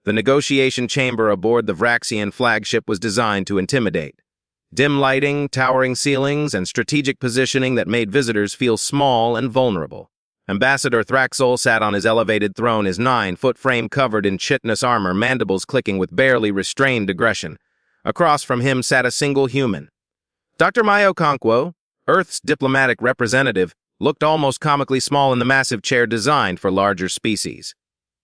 The negotiation chamber aboard the Vraxian flagship was designed to intimidate. Dim lighting, towering ceilings, and strategic positioning that made visitors feel small and vulnerable. Ambassador Thraxol sat on his elevated throne, his 9-foot frame covered in chitinous armor, mandibles clicking with barely restrained aggression. Across from him sat a single human. Dr. Mayo Conquo, Earth's diplomatic representative, looked almost comically small in the massive chair designed for larger species.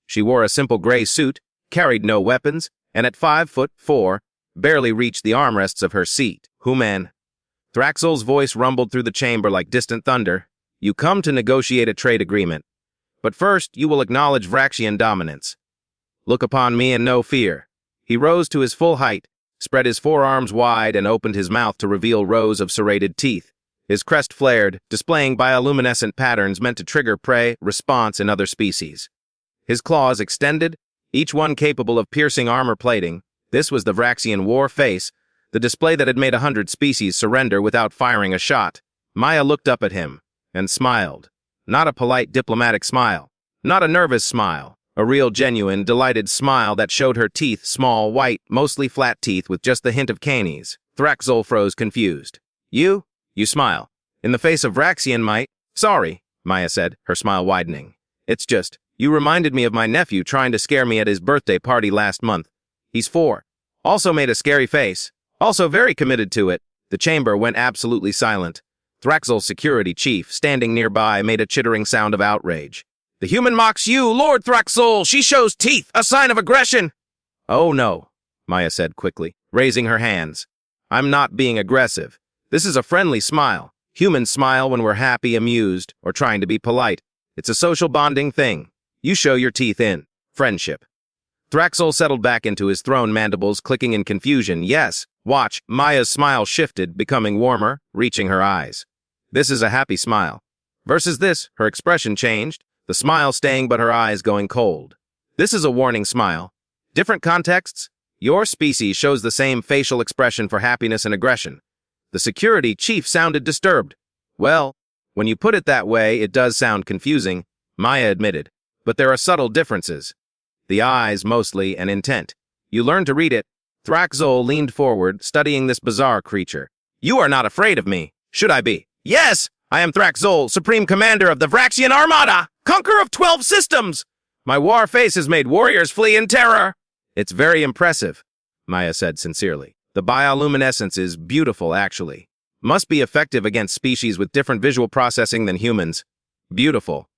She wore a simple gray suit, carried no weapons, and at 5'4", barely reached the armrests of her seat. Human. Thraxol's voice rumbled through the chamber like distant thunder. You come to negotiate a trade agreement. But first, you will acknowledge Vraxian dominance. Look upon me and no fear. He rose to his full height, spread his forearms wide, and opened his mouth to reveal rows of serrated teeth. His crest flared, displaying bioluminescent patterns meant to trigger prey response in other species. His claws extended, each one capable of piercing armor plating. This was the Vraxian war face, the display that had made 100 species surrender without firing a shot. Maya looked up at him and smiled. Not a polite diplomatic smile, not a nervous smile, a real genuine, delighted smile that showed her teeth, small, white, mostly flat teeth with just the hint of canes. Thraxol froze, confused. You smile. In the face of Vraxian might? Sorry, Maya said, her smile widening. It's just, you reminded me of my nephew trying to scare me at his birthday party last month. He's 4. Also made a scary face. Also very committed to it. The chamber went absolutely silent. Thraxol's security chief, standing nearby, made a chittering sound of outrage. The human mocks you, Lord Thraxol! She shows teeth! A sign of aggression! Oh no, Maya said quickly, raising her hands. I'm not being aggressive. This is a friendly smile. Humans smile when we're happy, amused, or trying to be polite. It's a social bonding thing. You show your teeth in friendship. Thraxol settled back into his throne, mandibles clicking in confusion. Yes, watch. Maya's smile shifted, becoming warmer, reaching her eyes. This is a happy smile. Versus this, her expression changed, the smile staying but her eyes going cold. This is a warning smile. Different contexts. Your species shows the same facial expression for happiness and aggression. The security chief sounded disturbed. Well, when you put it that way, it does sound confusing, Maya admitted. But there are subtle differences. The eyes, mostly, and intent. You learn to read it. Thraxol leaned forward, studying this bizarre creature. You are not afraid of me. Should I be? Yes! I am Thraxol, Supreme Commander of the Vraxian Armada! Conqueror of 12 systems! My war face has made warriors flee in terror! It's very impressive, Maya said sincerely. The bioluminescence is beautiful, actually. Must be effective against species with different visual processing than humans. Beautiful.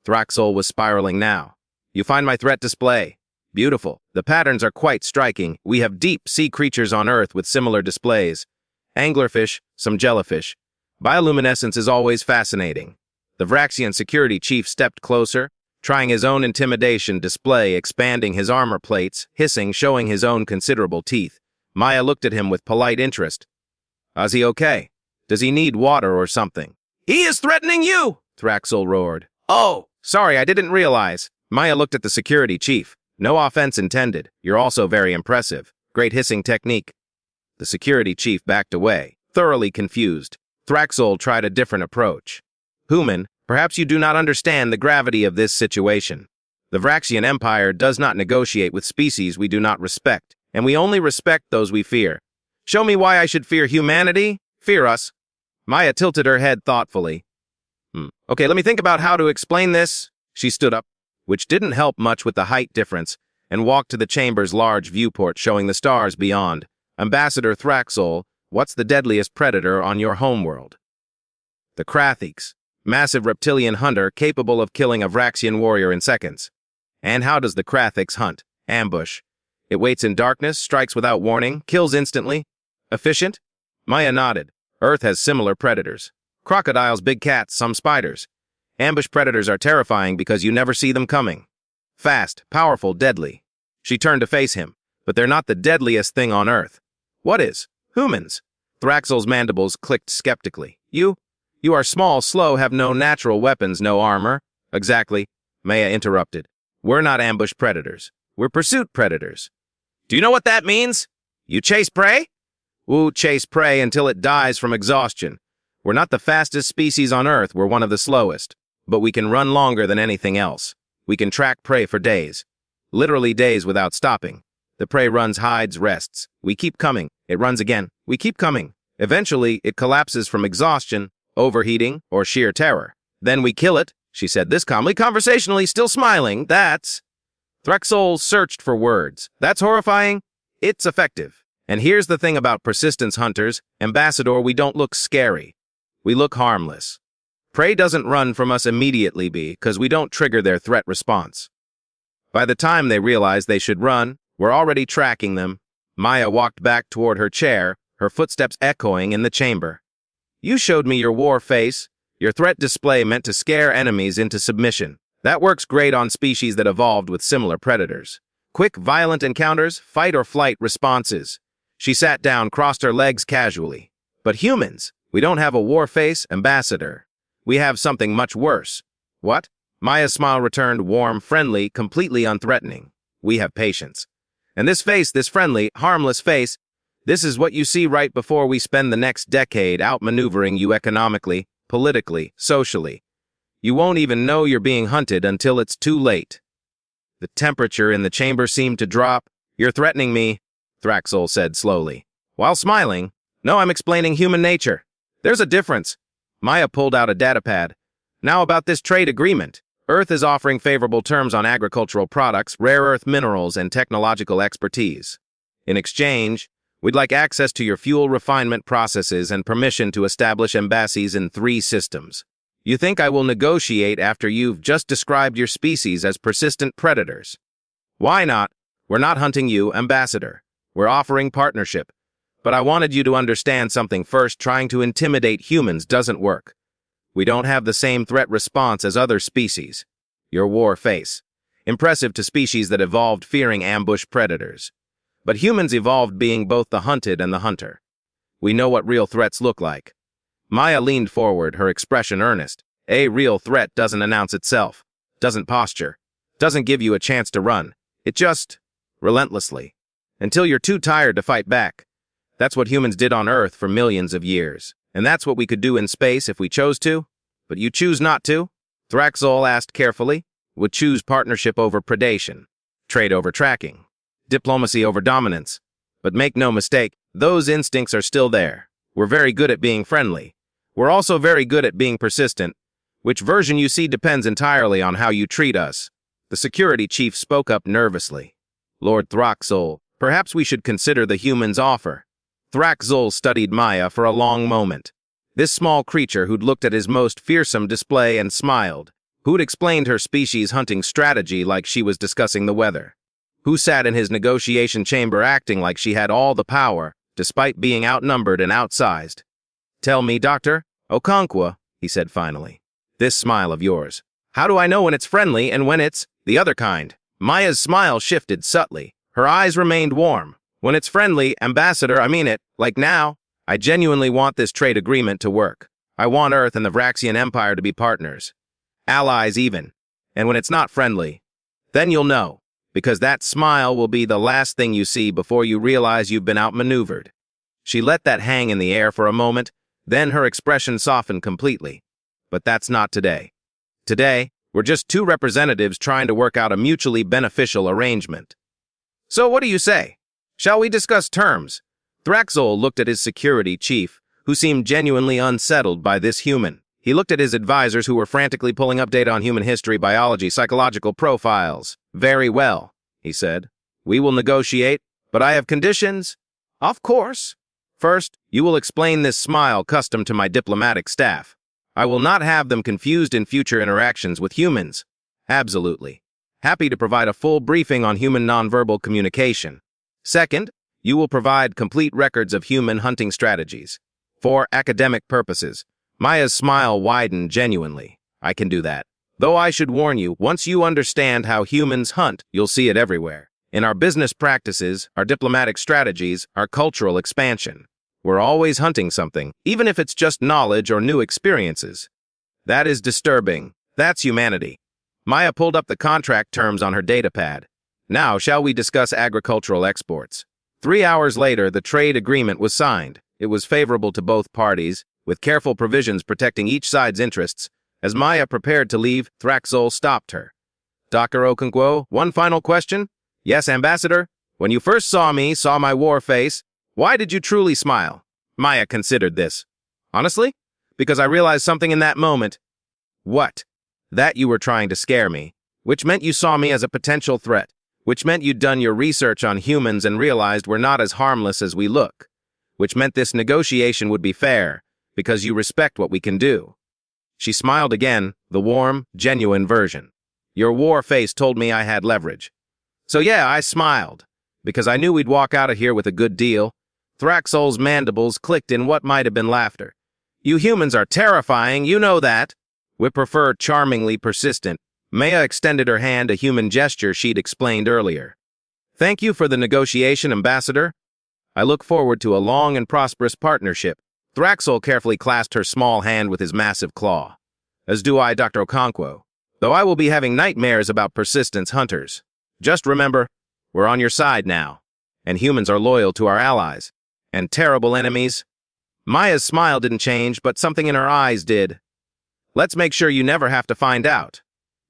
Thraxol was spiraling now. You find my threat display. Beautiful. The patterns are quite striking. We have deep sea creatures on Earth with similar displays. Anglerfish, some jellyfish. Bioluminescence is always fascinating. The Vraxian security chief stepped closer, trying his own intimidation display, expanding his armor plates, hissing, showing his own considerable teeth. Maya looked at him with polite interest. Is he okay? Does he need water or something? He is threatening you! Thraxol roared. Oh, sorry, I didn't realize. Maya looked at the security chief. No offense intended. You're also very impressive. Great hissing technique. The security chief backed away, thoroughly confused. Thraxol tried a different approach. Human, perhaps you do not understand the gravity of this situation. The Vraxian Empire does not negotiate with species we do not respect, and we only respect those we fear. Show me why I should fear humanity? Fear us. Maya tilted her head thoughtfully. Okay, let me think about how to explain this. She stood up, which didn't help much with the height difference, and walked to the chamber's large viewport showing the stars beyond. Ambassador Thraxol, what's the deadliest predator on your homeworld? The Krathiks, massive reptilian hunter capable of killing a Vraxian warrior in seconds. And how does the Krathiks hunt? Ambush. It waits in darkness, strikes without warning, kills instantly. Efficient? Maya nodded. Earth has similar predators. Crocodiles, big cats, some spiders. Ambush predators are terrifying because you never see them coming. Fast, powerful, deadly. She turned to face him, but they're not the deadliest thing on Earth. What is? Humans. Thraxol's mandibles clicked skeptically. You are small, slow, have no natural weapons, no armor. Exactly, Maya interrupted. We're not ambush predators. We're pursuit predators. Do you know what that means? You chase prey? Chase prey until it dies from exhaustion. We're not the fastest species on Earth, we're one of the slowest. But we can run longer than anything else. We can track prey for days. literally days without stopping. The prey runs, hides, rests. We keep coming. It runs again. We keep coming. Eventually, it collapses from exhaustion, overheating, or sheer terror. Then we kill it, she said this calmly, conversationally, still smiling. That's... Thraxol searched for words. That's horrifying. It's effective. And here's the thing about persistence hunters, Ambassador, we don't look scary. We look harmless. Prey doesn't run from us immediately because we don't trigger their threat response. By the time they realize they should run, we're already tracking them. Maya walked back toward her chair, her footsteps echoing in the chamber. You showed me your war face, your threat display meant to scare enemies into submission. That works great on species that evolved with similar predators. Quick, violent encounters, fight or flight responses. She sat down, crossed her legs casually. But humans, we don't have a war face, Ambassador. We have something much worse. What? Maya's smile returned, warm, friendly, completely unthreatening. We have patience. And this face, this friendly, harmless face, this is what you see right before we spend the next decade outmaneuvering you economically, politically, socially. You won't even know you're being hunted until it's too late. The temperature in the chamber seemed to drop. You're threatening me, Thraxol said slowly. While smiling, no, I'm explaining human nature. There's a difference. Maya pulled out a datapad. Now about this trade agreement. Earth is offering favorable terms on agricultural products, rare earth minerals, and technological expertise. In exchange, we'd like access to your fuel refinement processes and permission to establish embassies in 3 systems. You think I will negotiate after you've just described your species as persistent predators? Why not? We're not hunting you, Ambassador. We're offering partnership. But I wanted you to understand something first. Trying to intimidate humans doesn't work. We don't have the same threat response as other species. Your war face. Impressive to species that evolved fearing ambush predators. But humans evolved being both the hunted and the hunter. We know what real threats look like. Maya leaned forward, her expression earnest. A real threat doesn't announce itself, doesn't posture, doesn't give you a chance to run. It just, relentlessly, until you're too tired to fight back. That's what humans did on Earth for millions of years. And that's what we could do in space if we chose to. But you choose not to? Thraxol asked carefully. Would choose partnership over predation, trade over tracking, diplomacy over dominance. But make no mistake, those instincts are still there. We're very good at being friendly. We're also very good at being persistent. Which version you see depends entirely on how you treat us. The security chief spoke up nervously. Lord Thraxol, perhaps we should consider the human's offer. Thraxol studied Maya for a long moment. This small creature who'd looked at his most fearsome display and smiled, who'd explained her species' hunting strategy like she was discussing the weather, who sat in his negotiation chamber acting like she had all the power, despite being outnumbered and outsized. Tell me, Dr. Okonkwo, he said finally. This smile of yours. How do I know when it's friendly and when it's the other kind? Maya's smile shifted subtly. Her eyes remained warm. When it's friendly, Ambassador, I mean it, like now, I genuinely want this trade agreement to work. I want Earth and the Vraxian Empire to be partners. Allies even. And when it's not friendly, then you'll know, because that smile will be the last thing you see before you realize you've been outmaneuvered. She let that hang in the air for a moment, then her expression softened completely. But that's not today. Today, we're just 2 representatives trying to work out a mutually beneficial arrangement. So what do you say? Shall we discuss terms? Thraxol looked at his security chief, who seemed genuinely unsettled by this human. He looked at his advisors who were frantically pulling up data on human history, biology, psychological profiles. Very well, he said. We will negotiate, but I have conditions. Of course. First, you will explain this smile custom to my diplomatic staff. I will not have them confused in future interactions with humans. Absolutely. Happy to provide a full briefing on human nonverbal communication. Second, you will provide complete records of human hunting strategies. For academic purposes. Maya's smile widened genuinely. I can do that. Though I should warn you, once you understand how humans hunt, you'll see it everywhere. In our business practices, our diplomatic strategies, our cultural expansion. We're always hunting something, even if it's just knowledge or new experiences. That is disturbing. That's humanity. Maya pulled up the contract terms on her datapad. Now, shall we discuss agricultural exports? 3 hours later, the trade agreement was signed. It was favorable to both parties, with careful provisions protecting each side's interests. As Maya prepared to leave, Thraxol stopped her. Dr. Okonkwo, one final question. Yes, Ambassador. When you first saw me, saw my war face, why did you truly smile? Maya considered this. Honestly? Because I realized something in that moment. What? That you were trying to scare me, which meant you saw me as a potential threat, which meant you'd done your research on humans and realized we're not as harmless as we look, which meant this negotiation would be fair, because you respect what we can do. She smiled again, the warm, genuine version. Your war face told me I had leverage. So yeah, I smiled, because I knew we'd walk out of here with a good deal. Thraxol's mandibles clicked in what might have been laughter. You humans are terrifying, you know that. We prefer charmingly persistent. Maya extended her hand, a human gesture she'd explained earlier. Thank you for the negotiation, Ambassador. I look forward to a long and prosperous partnership. Thraxol carefully clasped her small hand with his massive claw. As do I, Dr. Okonkwo. Though I will be having nightmares about persistence hunters. Just remember, we're on your side now. And humans are loyal to our allies. And terrible enemies. Maya's smile didn't change, but something in her eyes did. Let's make sure you never have to find out.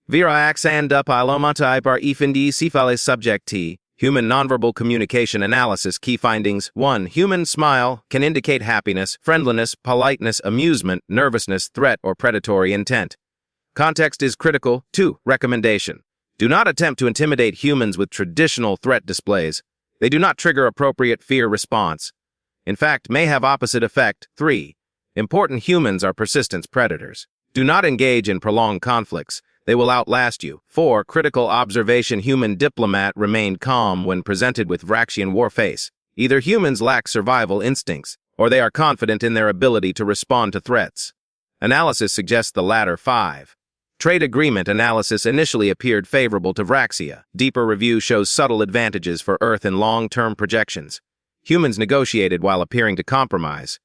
Vira Axanda Palomatai Bar Ifindi Sifale Subject T. Human Nonverbal Communication Analysis Key Findings 1. Human smile can indicate happiness, friendliness, politeness, amusement, nervousness, threat, or predatory intent. Context is critical. 2. Recommendation. Do not attempt to intimidate humans with traditional threat displays. They do not trigger appropriate fear response. In fact, may have opposite effect. 3. Important humans are persistence predators. Do not engage in prolonged conflicts. They will outlast you. 4. Critical observation. Human diplomat remained calm when presented with Vraxian war face. Either humans lack survival instincts, or they are confident in their ability to respond to threats. Analysis suggests the latter. 5. Trade agreement analysis initially appeared favorable to Vraxia. Deeper review shows subtle advantages for Earth in long-term projections. Humans negotiated while appearing to compromise.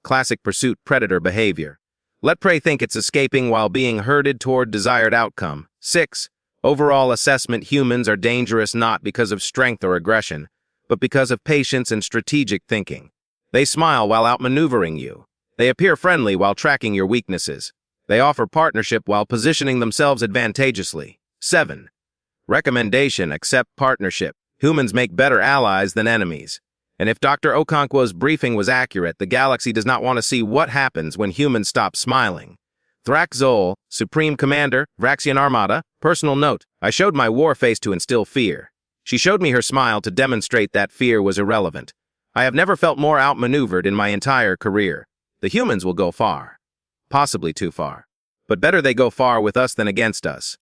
Classic pursuit predator behavior. Let prey think it's escaping while being herded toward desired outcome. 6. Overall assessment. Humans are dangerous not because of strength or aggression, but because of patience and strategic thinking. They smile while outmaneuvering you. They appear friendly while tracking your weaknesses. They offer partnership while positioning themselves advantageously. 7. Recommendation. Accept partnership. Humans make better allies than enemies. And if Dr. Okonkwo's briefing was accurate, the galaxy does not want to see what happens when humans stop smiling. Thraxol, Supreme Commander, Vraxian Armada. Personal note, I showed my war face to instill fear. She showed me her smile to demonstrate that fear was irrelevant. I have never felt more outmaneuvered in my entire career. The humans will go far. Possibly too far. But better they go far with us than against us.